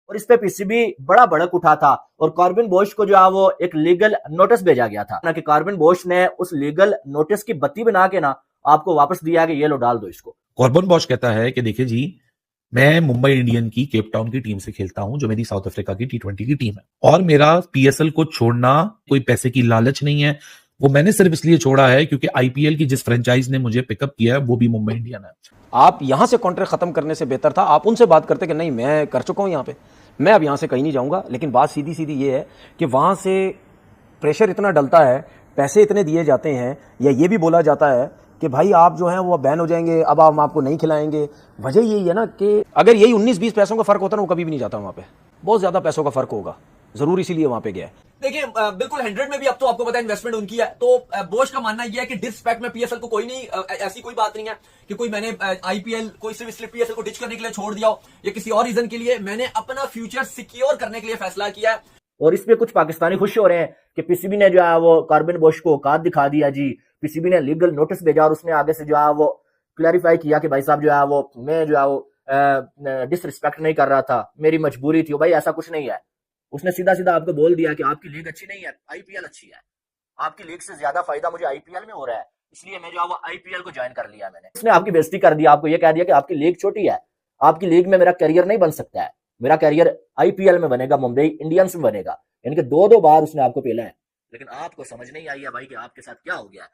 और इस पे पीसीबी बड़ा भड़क उठा था और कॉर्बिन बोश को जो है वो एक लीगल नोटिस भेजा गया था ना कि कॉर्बिन बोश ने उस लीगल नोटिस की बत्ती बना के ना आपको वापस दिया कि ये लो डाल दो इसको। कॉर्बिन बॉश कहता है कि देखिए जी, मैं मुंबई इंडियन की केप टाउन की टीम से खेलता हूं जो मेरी साउथ अफ्रीका की T20 की टीम है, और मेरा पीएसएल को छोड़ना कोई पैसे की लालच नहीं है। वो मैंने सिर्फ इसलिए छोड़ा है क्योंकि आईपीएल की जिस फ्रेंचाइज ने मुझे पिकअप किया है वो भी मुंबई इंडियन है। आप यहां से कॉन्ट्रैक्ट खत्म करने से बेहतर था आप उनसे बात करते कि नहीं मैं कर चुका हूं यहां पे, मैं अब यहां से कहीं नहीं जाऊंगा। लेकिन बात सीधी सीधी ये है कि वहां से प्रेशर इतना डलता है, पैसे इतने दिए जाते हैं, या ये भी बोला जाता है कि भाई आप जो हैं वो बैन हो जाएंगे, अब हम आपको नहीं खिलाएंगे। वजह यही है ना कि अगर यही 19-20 पैसों का फर्क होता ना वो कभी भी नहीं जाता वहां पे, बहुत ज्यादा पैसों का फर्क होगा, जरूर इसीलिए वहां पे गया है। देखिए बिल्कुल 100 में भी अब तो आपको पता है इन्वेस्टमेंट उनकी है, तो बोश का मानना यह है कि डिसरिस्पेक्ट में पीएसएल को कोई नहीं, ऐसी कोई बात नहीं है कि कोई मैंने आईपीएल कोई सिर्फ इसलिए पीएसएल को डिच करने के लिए छोड़ दिया हो या किसी और रीजन के लिए, मैंने अपना फ्यूचर सिक्योर करने के लिए फैसला किया है। और इस पे कुछ पाकिस्तानी खुश हो रहे हैं कि पीसीबी ने जो है वो कॉर्बिन बोश को औकात दिखा दिया जी, पीसीबी ने लीगल नोटिस भेजा और उसने आगे से जो है वो क्लैरिफाई किया कि भाई साहब जो है वो मैं जो है वो डिसरिस्पेक्ट नहीं कर रहा था, मेरी मजबूरी थी। भाई ऐसा कुछ नहीं है, उसने सीधा सीधा आपको बोल दिया कि आपकी लीग अच्छी नहीं है, आईपीएल अच्छी है, आपकी लीग से ज्यादा फायदा मुझे आईपीएल में हो रहा है, इसलिए मैं जो है वो आईपीएल को ज्वाइन कर लिया मैंने। उसने आपकी बेइज्जती कर दिया, आपको ये कह दिया कि आपकी लीग छोटी है, आपकी लीग में मेरा करियर नहीं बन सकता है, मेरा करियर आईपीएल में बनेगा, मुंबई इंडियंस में बनेगा। यानी कि दो बार उसने आपको पेला है, लेकिन आपको समझ नहीं आई है भाई कि आपके साथ क्या हो गया।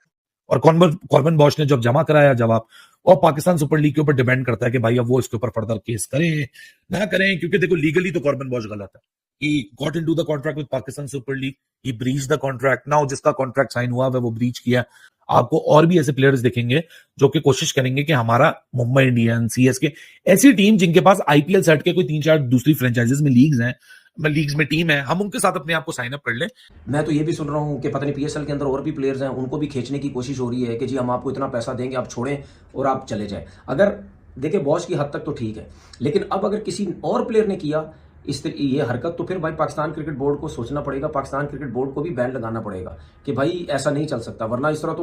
और कॉर्बिन बॉश ने जब जमा कराया जवाब, और पाकिस्तान सुपर लीग के ऊपर डिपेंड करता है कि भाई अब वो इसके ऊपर फर्दर केस करें ना करें, क्योंकि देखो लीगली तो कॉर्बिन बॉश गलत है। He got into the contract with Pakistan Super League. He breached the contract. Now जिसका कॉन्ट्रैक्ट साइन हुआ वो ब्रीच किया। आपको और भी ऐसे प्लेयर्स दिखेंगे जो कि कोशिश करेंगे कि हमारा मुंबई इंडियन, सीएसके, ऐसी टीम जिनके पास आईपीएल सेट के कोई 3-4 दूसरी फ्रेंचाइजीज में लीग्स में टीम है, हम उनके साथ अपने आप को साइन अप कर लें। मैं तो ये भी सुन रहा हूँ कि पता नहीं पीएसएल के अंदर और भी प्लेयर्स हैं, उनको भी खींचने की कोशिश हो रही है कि जी हम आपको इतना पैसा देंगे, आप छोड़ें और आप चले जाएं। अगर देखिए बॉस की हद तक तो ठीक है, लेकिन अब अगर किसी और प्लेयर ने किया ये हरकत, तो फिर भाई पाकिस्तान क्रिकेट बोर्ड को सोचना पड़ेगा, पाकिस्तान क्रिकेट बोर्ड को भी बैन लगाना पड़ेगा कि भाई ऐसा नहीं चल सकता, वरना इस तरह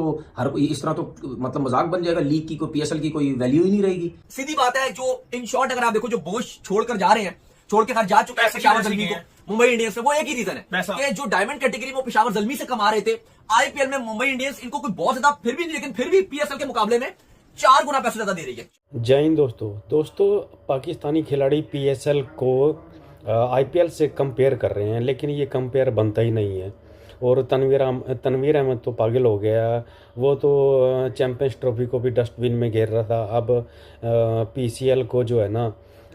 तो मतलब मजाक बन जाएगा, लीग की कोई पीएसएल की कोई वैल्यू ही नहीं रहेगी। सीधी बात है, जो इन शॉर्ट अगर आप देखो जो बोश छोड़कर जा रहे हैं, छोड़ के जा चुका है पेशावर जल्मी को मुंबई इंडियंस से, वो एक ही रीजन है कि जो डायमंड कैटेगरी में वो पेशावर जल्मी से कमा रहे थे, आईपीएल में मुंबई इंडियंस इनको कोई बहुत ज्यादा फिर भी नहीं, लेकिन फिर भी पीएसएल के मुकाबले में 4 गुना पैसे ज्यादा दे रही है। जय हिंद दोस्तों, पाकिस्तानी खिलाड़ी पीएसएल को आईपीएल से कंपेयर कर रहे हैं, लेकिन ये कंपेयर बनता ही नहीं है। और तनवीर अहमद तो पागल हो गया, वो तो चैंपियंस ट्रॉफी को भी डस्टबिन में घेर रहा था, अब पीसीएल को जो है ना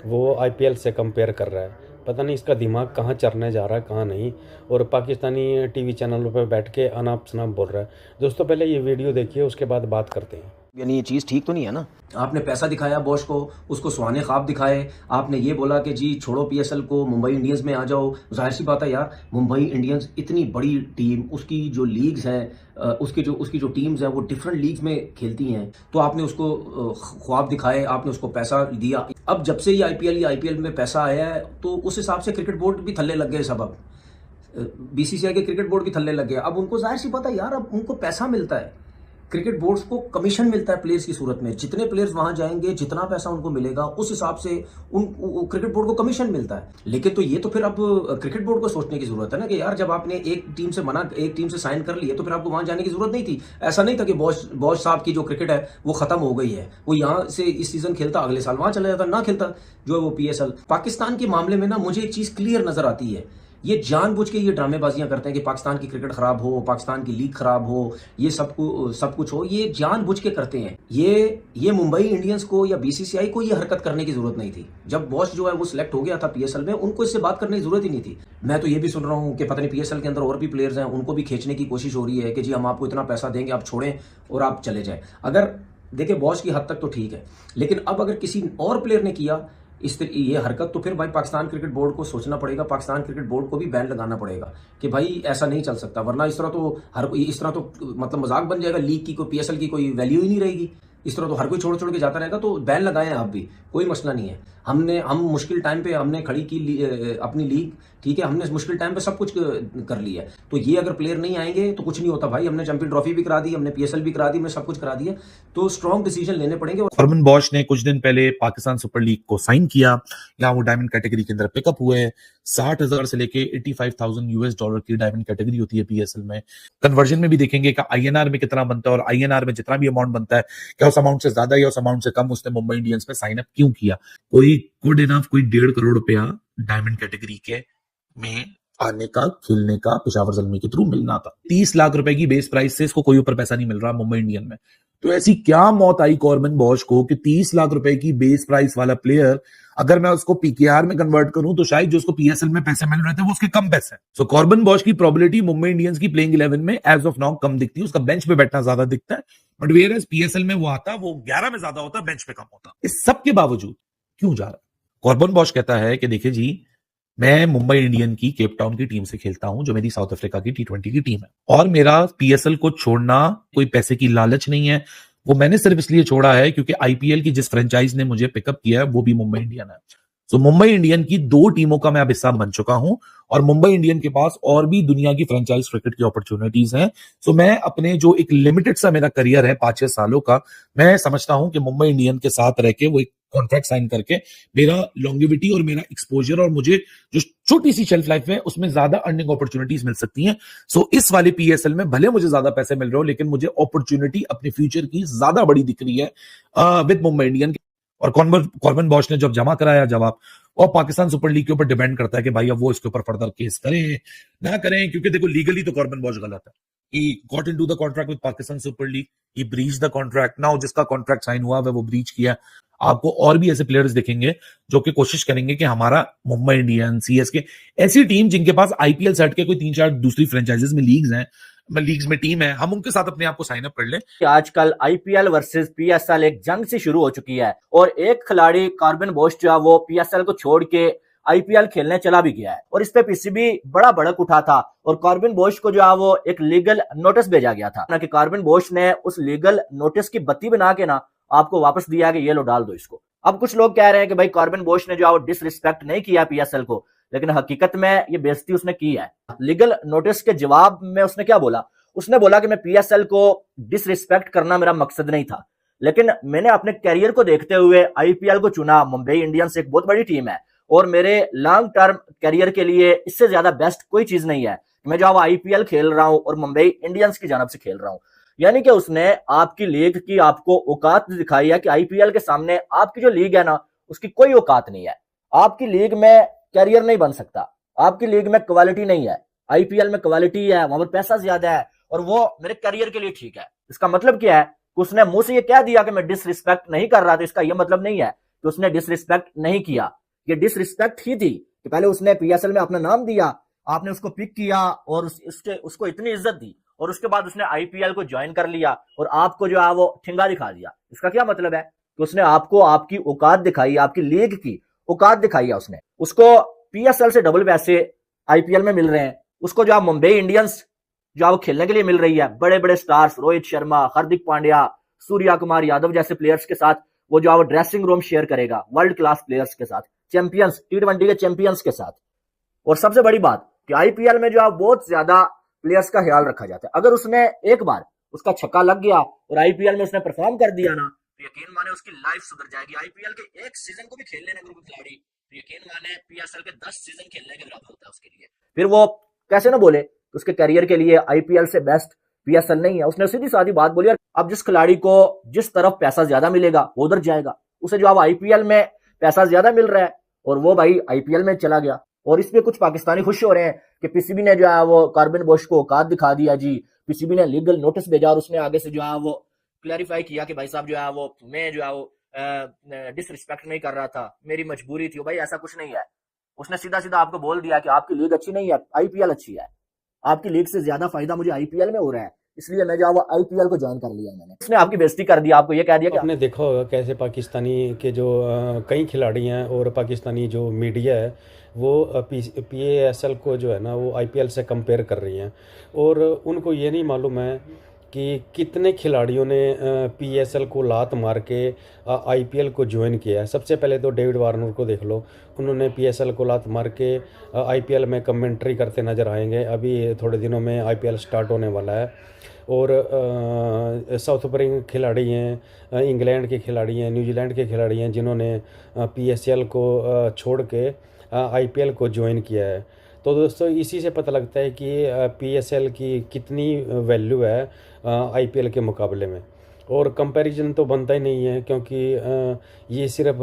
वो आईपीएल से कंपेयर कर रहा है। पता नहीं इसका दिमाग कहाँ चरने जा रहा है कहाँ नहीं, और पाकिस्तानी टीवी चैनलों पर बैठ के अनाप शनाप बोल रहा है। दोस्तों पहले ये वीडियो देखिए, उसके बाद बात करते हैं। यानी ये चीज़ ठीक तो नहीं है ना। आपने पैसा दिखाया बॉश को, उसको सुहाने ख्वाब दिखाए, आपने ये बोला कि जी छोड़ो पीएसएल को, मुंबई इंडियंस में आ जाओ। जाहिर सी बात है यार, मुंबई इंडियंस इतनी बड़ी टीम, उसकी जो लीग्स हैं, उसकी जो टीम्स हैं वो डिफरेंट लीग्स में खेलती हैं, तो आपने उसको ख्वाब दिखाए, आपने उसको पैसा दिया। अब जब से ये आईपीएल में पैसा आया है तो उस हिसाब से क्रिकेट बोर्ड भी थल्ले लग गए सब। अब बीसीसीआई के क्रिकेट बोर्ड भी थल्ले लग गए। अब उनको जाहिर सी बात है यार, अब उनको पैसा मिलता है, क्रिकेट बोर्ड्स को कमीशन मिलता है प्लेयर्स की सूरत में। जितने प्लेयर्स वहां जाएंगे, जितना पैसा उनको मिलेगा, उस हिसाब से क्रिकेट बोर्ड को कमीशन मिलता है। लेकिन तो ये तो फिर अब क्रिकेट बोर्ड को सोचने की जरूरत है ना कि यार जब आपने एक टीम से साइन कर लिया तो फिर आपको वहां जाने की जरूरत नहीं थी। ऐसा नहीं था कि बॉश साहब की जो क्रिकेट है वो खत्म हो गई है, वो यहाँ से इस सीजन खेलता, अगले साल वहां चला जाता, ना खेलता जो है वो पीएसएल। पाकिस्तान के मामले में ना मुझे एक चीज क्लियर नजर आती है, ये जानबूझ के ये ड्रामेबाजियां करते हैं कि पाकिस्तान की क्रिकेट खराब हो, पाकिस्तान की लीग खराब हो, ये सब कुछ हो, ये जानबूझ के करते हैं। ये मुंबई इंडियंस को या बीसीसीआई को ये हरकत करने की जरूरत नहीं थी। जब बॉस जो है वो सिलेक्ट हो गया था पीएसएल में, उनको इससे बात करने की जरूरत ही नहीं थी। मैं तो ये भी सुन रहा हूँ कि पता नहीं पीएसएल के अंदर और भी प्लेयर्स हैं, उनको भी खींचने की कोशिश हो रही है कि जी हम आपको इतना पैसा देंगे, आप छोड़ें और आप चले जाएं। अगर देखिए बॉस की हद तक तो ठीक है, लेकिन अब अगर किसी और प्लेयर ने किया ये हरकत, तो फिर भाई पाकिस्तान क्रिकेट बोर्ड को सोचना पड़ेगा, पाकिस्तान क्रिकेट बोर्ड को भी बैन लगाना पड़ेगा कि भाई ऐसा नहीं चल सकता, वरना इस तरह तो मतलब मजाक बन जाएगा, लीग की कोई पीएसएल की कोई वैल्यू ही नहीं रहेगी। इस तरह तो हर कोई छोड़ के जाता रहेगा, तो बैन लगाएं आप भी, कोई मसला नहीं है। हम मुश्किल टाइम पे हमने खड़ी की अपनी लीग, ठीक है, हमने मुश्किल टाइम पे सब कुछ कर लिया है। तो ये अगर प्लेयर नहीं आएंगे तो कुछ नहीं होता भाई। हमने चैंपियन ट्रॉफी भी करा दी, हमने PSL भी करा दी, हमने सब कुछ करा दिया। तो स्ट्रॉन्ग डिसीजन लेने पड़ेंगे। कॉर्बन बॉश ने कुछ दिन पहले पाकिस्तान सुपर लीग को साइन किया, यहाँ वो डायमंड कैटेगरी के अंदर पिकअप हुए। 60,000 से लेके 85,000 US डॉलर की डायमंड कैटेगरी होती है PSL में। कन्वर्जन में भी देखेंगे कि INR में कितना बनता है, और INR में जितना भी अमाउंट बनता है, क्या उस अमाउंट से ज्यादा या उस अमाउंट से कम उसने मुंबई इंडियंस में साइन अप क्यों किया। कोई गुड इनफ कोई 1.5 करोड़ रुपया डायमंड कैटेगरी के में आने का, खेलने का पेशावर ज़ल्मी के थ्रू मिलना था। 30 लाख रुपए की बेस प्राइस से इसको कोई ऊपर पैसा नहीं मिल रहा मुंबई इंडियन में। तो ऐसी क्या मौत आई कॉर्बन बॉश को कि 30 लाख रुपए की बेस प्राइस वाला प्लेयर, अगर मैं उसको PKR में कन्वर्ट करूं तो शायद जो उसको PSL में पैसे मिल रहे थे वो उसके कम पैसे हैं। सो कॉर्बन बॉश की प्रोबेबिलिटी मुंबई इंडियंस की प्लेइंग 11 में एज ऑफ नाउ कम दिखती है, उसका बेंच पे बैठना ज्यादा दिखता है। बट वेयर एज PSL में वो आता, वो 11 में ज्यादा होता, बेंच पे कम होता। इस सब के बावजूद क्यों जा रहा है? कॉर्बन बॉश कहता है कि देखिए जी, मैं मुंबई इंडियन की केप टाउन की टीम से खेलता हूं, जो मेरी साउथ अफ्रीका की T20 की टीम है, और मेरा PSL को छोड़ना कोई पैसे की लालच नहीं है। वो मैंने सिर्फ इसलिए छोड़ा है क्योंकि IPL की जिस फ्रेंचाइज ने मुझे पिकअप किया है वो भी मुंबई इंडियन है। सो मुंबई इंडियन की 2 टीमों का मैं अब हिस्सा बन चुका हूं, और मुंबई इंडियन के पास और भी दुनिया की फ्रेंचाइज क्रिकेट की अपॉर्चुनिटीज हैं। सो मैं अपने जो एक लिमिटेड सा मेरा करियर है 5-6 सालों का, मैं समझता हूं कि मुंबई इंडियन के साथ रह के वो एक कॉन्ट्रैक्ट साइन करके मेरा लॉन्गिविटी और मेरा एक्सपोजर और मुझे जो छोटी सी शेल्फ लाइफ है उसमें ज्यादा अर्निंग अपॉर्चुनिटीज मिल सकती हैं। सो इस वाले PSL में भले मुझे ज्यादा पैसे मिल रहे हो, लेकिन मुझे अपॉर्चुनिटी अपने फ्यूचर की ज्यादा बड़ी दिख रही है विद मुंबई इंडियन। और कॉर्बन बॉश ने जब जमा कराया जवाब, और पाकिस्तान सुपर लीग के ऊपर डिपेंड करता है कि भाई अब वो इसके ऊपर फर्दर केस करें ना करें, क्योंकि देखो लीगली तो कॉर्बन बॉश गलत है। He got into the contract with Pakistan Super League. He breached the contract. Now जिसका कॉन्ट्रैक्ट साइन हुआ है वो ब्रीच किया। आपको और भी ऐसे प्लेयर्स दिखेंगे जो कि कोशिश करेंगे कि हमारा मुंबई इंडियन, CSK, ऐसी टीम जिनके पास IPL सेट के कोई 3-4 दूसरी फ्रेंचाइजीज में लीग्स में टीम है, हम उनके साथ अपने आप को साइन अप कर लें। आजकल IPL वर्सेस PSL एक जंग सी शुरू हो चुकी है, और एक खिलाड़ी कॉर्बन बॉश जो है वो PSL को छोड़ के IPL खेलने चला भी गया है, और इस पे PCB बड़ा भड़क उठा था, और कॉर्बन बॉश को जो है वो एक लीगल नोटिस भेजा गया था ना, कि कॉर्बन बॉश ने उस लीगल नोटिस की बत्ती बना के ना आपको वापस दिया कि ये लो डाल दो इसको। अब कुछ लोग कह रहे हैं कि भाई कॉर्बन बॉश ने जो है वो डिसरिस्पेक्ट नहीं किया PSL को, लेकिन हकीकत में ये बेइज्जती उसने की है। लीगल नोटिस के जवाब में उसने क्या बोला? उसने बोला कि मैं PSL को डिसरिस्पेक्ट करना मेरा मकसद नहीं था, लेकिन मैंने अपने कैरियर को देखते हुए IPL को चुना। मुंबई इंडियंस एक बहुत बड़ी टीम है, और मेरे लॉन्ग टर्म कैरियर के लिए इससे ज्यादा बेस्ट कोई चीज नहीं है। मैं जो IPL खेल रहा हूं और मुंबई इंडियंस की जानब से खेल रहा हूं। यानी कि उसने आपकी लीग की आपको औकात दिखाई है कि IPL के सामने आपकी जो लीग है ना, उसकी कोई औकात नहीं है। आपकी लीग में कैरियर नहीं बन सकता, आपकी लीग में क्वालिटी नहीं है। IPL में क्वालिटी है, वहां पर पैसा ज्यादा है, और वो मेरे करियर के लिए ठीक है। इसका मतलब क्या है कि उसने मुंह से ये कह दिया कि मैं डिसरिस्पेक्ट नहीं कर रहा था, इसका यह मतलब नहीं है कि उसने डिसरिस्पेक्ट नहीं किया। ये डिसरिस्पेक्ट ही थी कि पहले उसने PSL में अपना नाम दिया, आपने उसको पिक किया और उसको इतनी इज्जत दी, और उसके बाद उसने IPL को ज्वाइन कर लिया और आपको जो है वो ठिंगा दिखा दिया। इसका क्या मतलब है कि उसने आपको आपकी औकात दिखाई, आपकी लीग की औकात दिखाई है। उसने उसको PSL से डबल पैसे IPL में मिल रहे हैं, उसको जो मुंबई इंडियंस जो वो खेलने के लिए मिल रही है, बड़े बड़े स्टार्स रोहित शर्मा, हार्दिक पांड्या, सूर्या कुमार यादव जैसे प्लेयर्स के साथ वो जो ड्रेसिंग रूम शेयर करेगा वर्ल्ड क्लास प्लेयर्स के साथ, चैंपियंस, T20 के चैंपियंस के साथ। और सबसे बड़ी बात कि IPL में जो बहुत ज्यादा प्लेयर्स का ख्याल रखा जाता है। अगर उसने एक बार उसका छक्का लग गया और IPL में उसने परफॉर्म कर दिया ना, तो यकीन माने उसकी लाइफ सुधर जाएगी। IPL के एक सीजन को भी खेल लेने ग्रुप खिलाड़ी, तो यकीन माने PSL के 10 सीजन खेलने के बराबर होता है उसके लिए। फिर वो कैसे ना बोले उसके करियर के लिए IPL से बेस्ट PSL नहीं है। उसने सीधी सादी बात बोली, अब जिस खिलाड़ी को जिस तरफ पैसा ज्यादा मिलेगा वो उधर जाएगा। उसे जो IPL में पैसा ज्यादा मिल रहा है और वो भाई IPL में चला गया। और इसमें कुछ पाकिस्तानी खुश हो रहे हैं कि PCB ने जो है वो कॉर्बन बॉश को औकात दिखा दिया जी। PCB ने लीगल नोटिस भेजा और उसने आगे से जो है वो क्लैरिफाई किया कि भाई साहब जो है वो मैं जो है वो डिसरिस्पेक्ट नहीं कर रहा था, मेरी मजबूरी थी। भाई ऐसा कुछ नहीं है। उसने सीधा सीधा आपको बोल दिया कि आपकी लीग अच्छी नहीं है, IPL अच्छी है, आपकी लीग से ज्यादा फायदा मुझे IPL में हो रहा है, इसलिए मैं जो वो IPL को ज्वाइन कर लिया मैंने। उसने आपकी बेइज्जती कर दी, आपको ये कह दिया कि आपने देखा होगा कैसे पाकिस्तानी के जो कई खिलाड़ी हैं और पाकिस्तानी जो मीडिया है वो PASL को जो है ना वो IPL से कंपेयर कर रही हैं, और उनको ये नहीं मालूम है कि कितने खिलाड़ियों ने पीएसएल को लात मार के आईपीएल को ज्वाइन किया है। सबसे पहले तो डेविड वार्नर को देख लो, उन्होंने पीएसएल को लात मार के आईपीएल में कमेंट्री करते नजर आएंगे। अभी थोड़े दिनों में आईपीएल स्टार्ट होने वाला है। और साउथ अफ्रीका के खिलाड़ी हैं, इंग्लैंड के खिलाड़ी हैं, न्यूजीलैंड के खिलाड़ी हैं जिन्होंने पीएसएल को छोड़ के आईपीएल को ज्वाइन किया है। तो दोस्तों इसी से पता लगता है कि पीएसएल की कितनी वैल्यू है आईपीएल के मुकाबले में। और कंपैरिजन तो बनता ही नहीं है, क्योंकि ये सिर्फ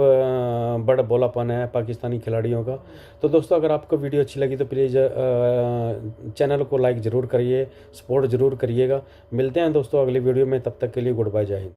बड़ा भोलापन है पाकिस्तानी खिलाड़ियों का। तो दोस्तों अगर आपको वीडियो अच्छी लगी तो प्लीज़ चैनल को लाइक ज़रूर करिए, सपोर्ट ज़रूर करिएगा। मिलते हैं दोस्तों अगली वीडियो में, तब तक के लिए गुड बाय, जय हिंद।